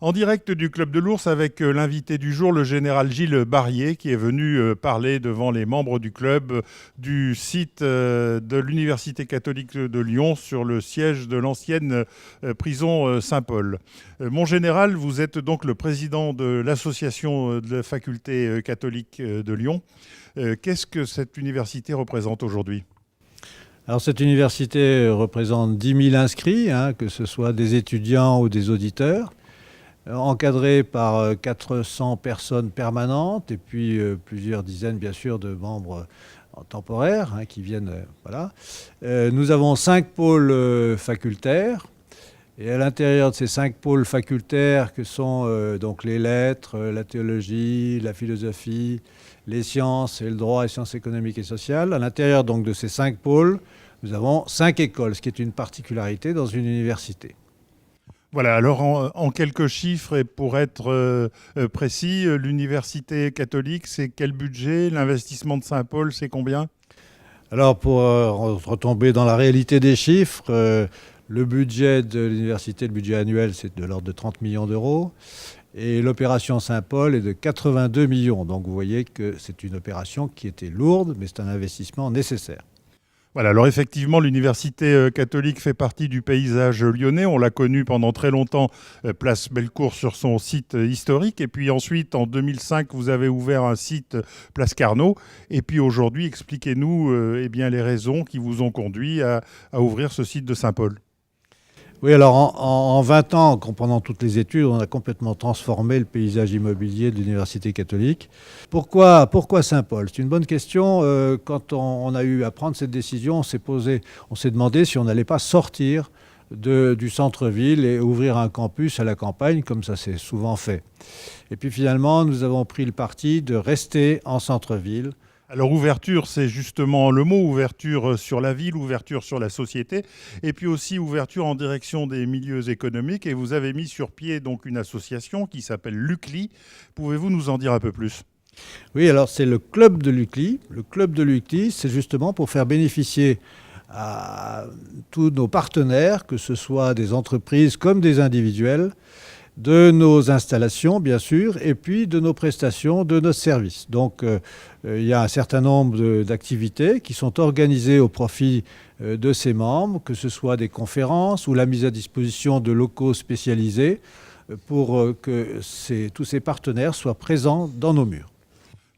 En direct du Club de l'Ours avec l'invité du jour, le général Gilles Barrier, qui est venu parler devant les membres du club du site de l'Université catholique de Lyon sur le siège de l'ancienne prison Saint-Paul. Mon général, vous êtes donc le président de l'association de la faculté catholique de Lyon. Qu'est-ce que cette université représente aujourd'hui ? Alors cette université représente 10 000 inscrits, que ce soit des étudiants ou des auditeurs, encadrés par 400 personnes permanentes et puis plusieurs dizaines bien sûr de membres temporaires qui viennent. Voilà. Nous avons 5 pôles facultaires et à l'intérieur de ces 5 pôles facultaires que sont donc les lettres, la théologie, la philosophie, les sciences et le droit et sciences économiques et sociales, à l'intérieur donc de ces 5 pôles, nous avons 5 écoles, ce qui est une particularité dans une université. Voilà, alors en quelques chiffres et pour être précis, l'université catholique, c'est quel budget ? L'investissement de Saint-Paul, c'est combien ? Alors pour retomber dans la réalité des chiffres, le budget de l'université, le budget annuel, c'est de l'ordre de 30 millions d'euros. Et l'opération Saint-Paul est de 82 millions. Donc vous voyez que c'est une opération qui était lourde, mais c'est un investissement nécessaire. Voilà, alors effectivement, l'université catholique fait partie du paysage lyonnais. On l'a connue pendant très longtemps, place Bellecour, sur son site historique. Et puis ensuite, en 2005, vous avez ouvert un site place Carnot. Et puis aujourd'hui, expliquez-nous les raisons qui vous ont conduit à ouvrir ce site de Saint-Paul. Oui, alors en 20 ans, pendant toutes les études, on a complètement transformé le paysage immobilier de l'Université catholique. Pourquoi Saint-Paul ? C'est une bonne question. Quand on a eu à prendre cette décision, on s'est demandé si on n'allait pas sortir du centre-ville et ouvrir un campus à la campagne, comme ça s'est souvent fait. Et puis finalement, nous avons pris le parti de rester en centre-ville. Alors ouverture, c'est justement le mot, ouverture sur la ville, ouverture sur la société, et puis aussi ouverture en direction des milieux économiques. Et vous avez mis sur pied donc une association qui s'appelle l'UCLI. Pouvez-vous nous en dire un peu plus ? Oui, alors c'est le club de l'UCLI. Le club de l'UCLI, c'est justement pour faire bénéficier à tous nos partenaires, que ce soit des entreprises comme des individuels, de nos installations, bien sûr, et puis de nos prestations, de nos services. Donc, il y a un certain nombre d'activités qui sont organisées au profit de ces membres, que ce soit des conférences ou la mise à disposition de locaux spécialisés pour que tous ces partenaires soient présents dans nos murs.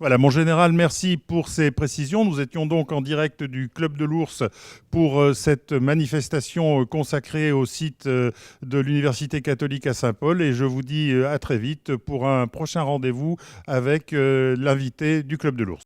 Voilà, mon général, merci pour ces précisions. Nous étions donc en direct du Club de l'Ours pour cette manifestation consacrée au site de l'Université catholique à Saint-Paul. Et je vous dis à très vite pour un prochain rendez-vous avec l'invité du Club de l'Ours.